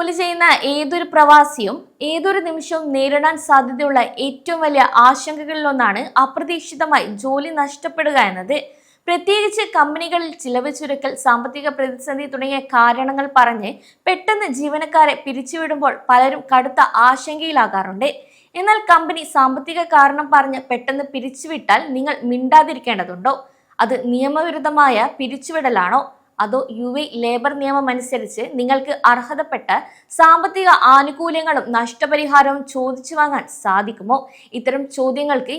ജോലി ചെയ്യുന്ന ഏതൊരു പ്രവാസിയും ഏതൊരു നിമിഷവും നേരിടാൻ സാധ്യതയുള്ള ഏറ്റവും വലിയ ആശങ്കകളിലൊന്നാണ് അപ്രതീക്ഷിതമായി ജോലി നഷ്ടപ്പെടുക എന്നത്. പ്രത്യേകിച്ച് കമ്പനികളിൽ ചിലവ് ചുരുക്കൽ, സാമ്പത്തിക പ്രതിസന്ധി തുടങ്ങിയ കാരണങ്ങൾ പറഞ്ഞ് പെട്ടെന്ന് ജീവനക്കാരെ പിരിച്ചുവിടുമ്പോൾ പലരും കടുത്ത ആശങ്കയിലാകാറുണ്ട്. എന്നാൽ കമ്പനി സാമ്പത്തിക കാരണം പറഞ്ഞ് പെട്ടെന്ന് പിരിച്ചുവിട്ടാൽ നിങ്ങൾ മിണ്ടാതിരിക്കേണ്ടതുണ്ടോ? അത് നിയമവിരുദ്ധമായ പിരിച്ചുവിടലാണോ? അതോ ലേബർ നിയമം അനുസരിച്ച് നിങ്ങൾക്ക് അർഹതപ്പെട്ട സാമ്പത്തിക ആനുകൂല്യങ്ങളും നഷ്ടപരിഹാരവും ചോദിച്ചു വാങ്ങാൻ സാധിക്കുമോ? ഇത്തരം ചോദ്യങ്ങൾക്ക്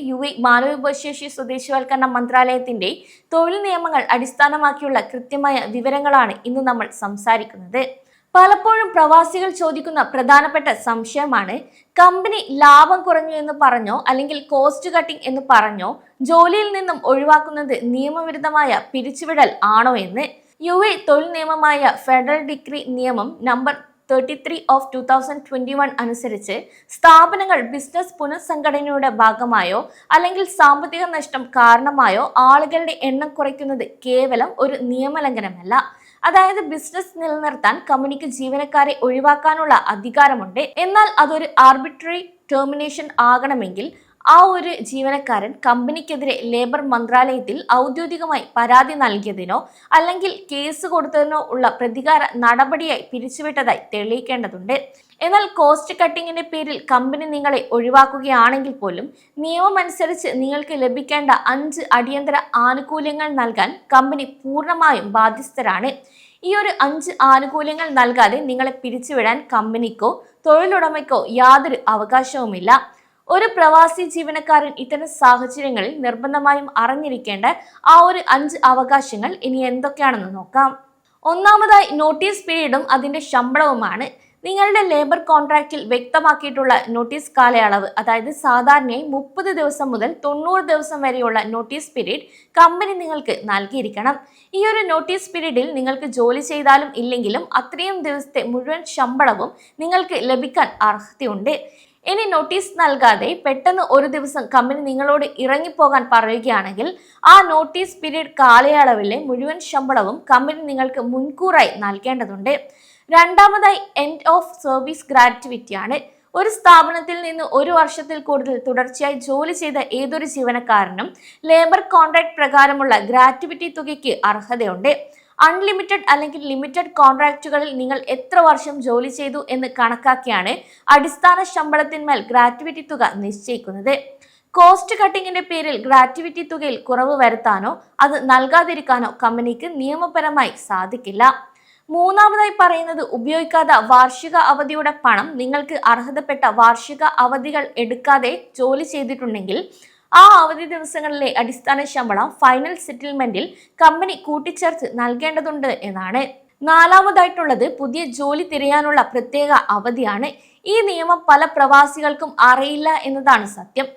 മാനവവിഭവശേഷി സ്വദേശിവൽക്കരണ മന്ത്രാലയത്തിന്റെ തൊഴിൽ നിയമങ്ങൾ അടിസ്ഥാനമാക്കിയുള്ള കൃത്യമായ വിവരങ്ങളാണ് ഇന്ന് നമ്മൾ സംസാരിക്കുന്നത്. പലപ്പോഴും പ്രവാസികൾ ചോദിക്കുന്ന പ്രധാനപ്പെട്ട സംശയമാണ്, കമ്പനി ലാഭം കുറഞ്ഞു എന്ന് പറഞ്ഞോ അല്ലെങ്കിൽ കോസ്റ്റ് കട്ടിംഗ് എന്ന് പറഞ്ഞോ ജോലിയിൽ നിന്നും ഒഴിവാക്കുന്നത് നിയമവിരുദ്ധമായ പിരിച്ചുവിടൽ ആണോ എന്ന്. തൊഴിൽ നിയമമായ ഫെഡറൽ ഡിക്രി നിയമം നമ്പർ 33 ഓഫ് 2021 അനുസരിച്ച് സ്ഥാപനങ്ങൾ ബിസിനസ് പുനഃസംഘടനയുടെ ഭാഗമായോ അല്ലെങ്കിൽ സാമ്പത്തിക നഷ്ടം കാരണമായോ ആളുകളുടെ എണ്ണം കുറയ്ക്കുന്നത് കേവലം ഒരു നിയമലംഘനമല്ല. അതായത് ബിസിനസ് നിലനിർത്താൻ കമ്പനിക്ക് ജീവനക്കാരെ ഒഴിവാക്കാനുള്ള അധികാരമുണ്ട്. എന്നാൽ അതൊരു ആർബിട്രറി ടെർമിനേഷൻ ആകണമെങ്കിൽ ആ ഒരു ജീവനക്കാരൻ കമ്പനിക്കെതിരെ ലേബർ മന്ത്രാലയത്തിൽ ഔദ്യോഗികമായി പരാതി നൽകിയതിനോ അല്ലെങ്കിൽ കേസ് കൊടുത്തതിനോ ഉള്ള പ്രതികാര നടപടിയായി പിരിച്ചുവിട്ടതായി തെളിയിക്കേണ്ടതുണ്ട്. എന്നാൽ കോസ്റ്റ് കട്ടിങ്ങിന്റെ പേരിൽ കമ്പനി നിങ്ങളെ ഒഴിവാക്കുകയാണെങ്കിൽ പോലും നിയമമനുസരിച്ച് നിങ്ങൾക്ക് ലഭിക്കേണ്ട 5 അടിയന്തര ആനുകൂല്യങ്ങൾ നൽകാൻ കമ്പനി പൂർണ്ണമായും ബാധ്യസ്ഥരാണ്. ഈ ഒരു 5 ആനുകൂല്യങ്ങൾ നൽകാതെ നിങ്ങളെ പിരിച്ചുവിടാൻ കമ്പനിക്കോ തൊഴിലുടമയ്ക്കോ യാതൊരു അവകാശവുമില്ല. ഒരു പ്രവാസി ജീവനക്കാരൻ ഇത്തരം സാഹചര്യങ്ങളിൽ നിർബന്ധമായും അറിഞ്ഞിരിക്കേണ്ട ആ ഒരു 5 അവകാശങ്ങൾ ഇനി എന്തൊക്കെയാണെന്ന് നോക്കാം. ഒന്നാമതായി നോട്ടീസ് പീരീഡും അതിന്റെ ശമ്പളവുമാണ്. നിങ്ങളുടെ ലേബർ കോൺട്രാക്റ്റിൽ വ്യക്തമാക്കിയിട്ടുള്ള നോട്ടീസ് കാലയളവ്, അതായത് സാധാരണയായി 30 ദിവസം മുതൽ 90 ദിവസം വരെയുള്ള നോട്ടീസ് പീരീഡ് കമ്പനി നിങ്ങൾക്ക് നൽകിയിരിക്കണം. ഈ ഒരു നോട്ടീസ് പീരീഡിൽ നിങ്ങൾക്ക് ജോലി ചെയ്താലും ഇല്ലെങ്കിലും അത്രയും ദിവസത്തെ മുഴുവൻ ശമ്പളവും നിങ്ങൾക്ക് ലഭിക്കാൻ അർഹതയുണ്ട്. ഇനി നോട്ടീസ് നൽകാതെ പെട്ടെന്ന് ഒരു ദിവസം കമ്പനി നിങ്ങളോട് ഇറങ്ങിപ്പോകാൻ പറയുകയാണെങ്കിൽ ആ നോട്ടീസ് പീരീഡ് കാലയളവിലെ മുഴുവൻ ശമ്പളവും കമ്പനി നിങ്ങൾക്ക് മുൻകൂറായി നൽകേണ്ടതുണ്ട്. രണ്ടാമതായി എൻഡ് ഓഫ് സർവീസ് ഗ്രാറ്റുവിറ്റിയാണ്. ഒരു സ്ഥാപനത്തിൽ നിന്ന് 1 വർഷത്തിൽ കൂടുതൽ തുടർച്ചയായി ജോലി ചെയ്ത ഏതൊരു ജീവനക്കാരനും ലേബർ കോൺട്രാക്ട് പ്രകാരമുള്ള ഗ്രാറ്റുവിറ്റി തുകയ്ക്ക് അർഹതയുണ്ട്. അൺലിമിറ്റഡ് അല്ലെങ്കിൽ ലിമിറ്റഡ് കോൺട്രാക്റ്റുകളിൽ നിങ്ങൾ എത്ര വർഷം ജോലി ചെയ്തു എന്ന് കണക്കാക്കിയാണ് അടിസ്ഥാന ശമ്പളത്തിന്മേൽ ഗ്രാറ്റുവിറ്റി തുക നിശ്ചയിക്കുന്നത്. കോസ്റ്റ് കട്ടിങ്ങിന്റെ പേരിൽ ഗ്രാറ്റുവിറ്റി തുകയിൽ കുറവ് വരുത്താനോ അത് നൽകാതിരിക്കാനോ കമ്പനിക്ക് നിയമപരമായി സാധിക്കില്ല. മൂന്നാമതായി പറയുന്നത്, ഉപയോഗിക്കാത്ത വാർഷിക അവധിയുടെ പണം നിങ്ങൾക്ക് അർഹതപ്പെട്ട വാർഷിക അവധികൾ എടുക്കാതെ ജോലി ചെയ്തിട്ടുണ്ടെങ്കിൽ ആ അവധി ദിവസങ്ങളിലെ അടിസ്ഥാന ശമ്പളം ഫൈനൽ സെറ്റിൽമെന്റിൽ കമ്പനി കൂട്ടിച്ചേർത്ത് നൽകേണ്ടതുണ്ട് എന്നാണ്. നാലാമതായിട്ടുള്ളത് പുതിയ ജോലി തിരയാനുള്ള പ്രത്യേക അവധിയാണ്. ഈ നിയമം പല പ്രവാസികൾക്കും അറിയില്ല എന്നതാണ് സത്യം.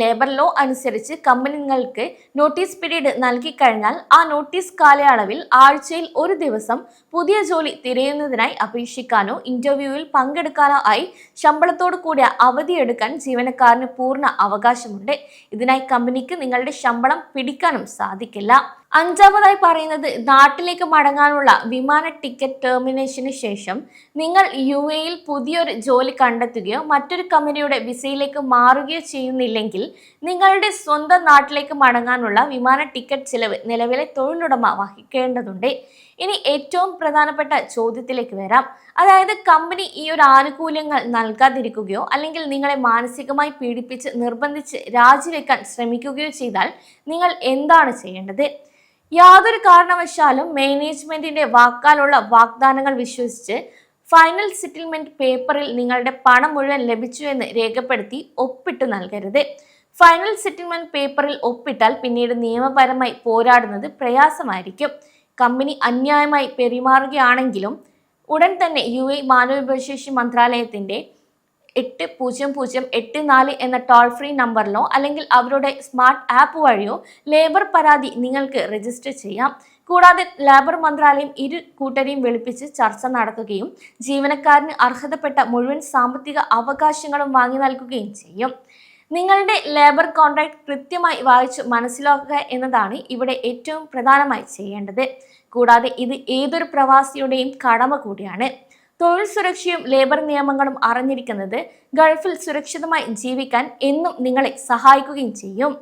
ലേബർ ലോ അനുസരിച്ച് കമ്പനി നിങ്ങൾക്ക് നോട്ടീസ് പീരീഡ് നൽകിക്കഴിഞ്ഞാൽ ആ നോട്ടീസ് കാലയളവിൽ ആഴ്ചയിൽ 1 ദിവസം പുതിയ ജോലി തിരയുന്നതിനായി അപേക്ഷിക്കാനോ ഇന്റർവ്യൂവിൽ പങ്കെടുക്കാനോ ആയി ശമ്പളത്തോടു കൂടിയ അവധി എടുക്കാൻ ജീവനക്കാരന് പൂർണ്ണ അവകാശമുണ്ട്. ഇതിനായി കമ്പനിക്ക് നിങ്ങളുടെ ശമ്പളം പിടിക്കാനും സാധിക്കില്ല. അഞ്ചാമതായി പറയുന്നത്, നാട്ടിലേക്ക് മടങ്ങാനുള്ള വിമാന ടിക്കറ്റ് ടെർമിനേഷന് ശേഷം നിങ്ങൾ യിൽ പുതിയൊരു ജോലി കണ്ടെത്തുകയോ മറ്റൊരു കമ്പനിയുടെ വിസയിലേക്ക് മാറുകയോ ചെയ്യുന്നില്ലെങ്കിൽ നിങ്ങളുടെ സ്വന്തം നാട്ടിലേക്ക് മടങ്ങാനുള്ള വിമാന ടിക്കറ്റ് ചിലവ് നിലവിലെ തൊഴിലുടമ വഹിക്കേണ്ടതുണ്ട്. ഇനി ഏറ്റവും പ്രധാനപ്പെട്ട ചോദ്യത്തിലേക്ക് വരാം. അതായത് കമ്പനി ഈ ഒരു ആനുകൂല്യങ്ങൾ നൽകാതിരിക്കുകയോ അല്ലെങ്കിൽ നിങ്ങളെ മാനസികമായി പീഡിപ്പിച്ച് നിർബന്ധിച്ച് രാജിവെക്കാൻ ശ്രമിക്കുകയോ ചെയ്താൽ നിങ്ങൾ എന്താണ് ചെയ്യേണ്ടത്? യാതൊരു കാരണവശാലും മാനേജ്മെന്റിന്റെ വാക്കാലുള്ള വാഗ്ദാനങ്ങൾ വിശ്വസിച്ച് ഫൈനൽ സെറ്റിൽമെന്റ് പേപ്പറിൽ നിങ്ങളുടെ പണം മുഴുവൻ ലഭിച്ചു എന്ന് രേഖപ്പെടുത്തി ഒപ്പിട്ട് നൽകരുത്. ഫൈനൽ സെറ്റിൽമെന്റ് പേപ്പറിൽ ഒപ്പിട്ടാൽ പിന്നീട് നിയമപരമായി പോരാടുന്നത് പ്രയാസമായിരിക്കും. കമ്പനി അന്യായമായി പെരുമാറുകയാണെങ്കിലും ഉടൻ തന്നെ മാനവവിഭവശേഷി മന്ത്രാലയത്തിന്റെ 8084 എന്ന ടോൾ ഫ്രീ നമ്പറിലോ അല്ലെങ്കിൽ അവരുടെ സ്മാർട്ട് ആപ്പ് വഴിയോ ലേബർ പരാതി നിങ്ങൾക്ക് രജിസ്റ്റർ ചെയ്യാം. കൂടാതെ ലേബർ മന്ത്രാലയം ഇരു കൂട്ടരെയും വിളിപ്പിച്ച് ചർച്ച നടത്തുകയും ജീവനക്കാരന് അർഹതപ്പെട്ട മുഴുവൻ സാമ്പത്തിക അവകാശങ്ങളും വാങ്ങി നൽകുകയും ചെയ്യും. നിങ്ങളുടെ ലേബർ കോൺട്രാക്ട് കൃത്യമായി വായിച്ച് മനസ്സിലാക്കുക എന്നതാണ് ഇവിടെ ഏറ്റവും പ്രധാനമായി ചെയ്യേണ്ടത്. കൂടാതെ ഇത് ഏതൊരു പ്രവാസിയുടെയും കടമ കൂടിയാണ്. തൊഴിൽ സുരക്ഷയും ലേബർ നിയമങ്ങളും അറിഞ്ഞിരിക്കുന്നത് ഗൾഫിൽ സുരക്ഷിതമായി ജീവിക്കാൻ എന്നും നിങ്ങളെ സഹായിക്കുകയും ചെയ്യും.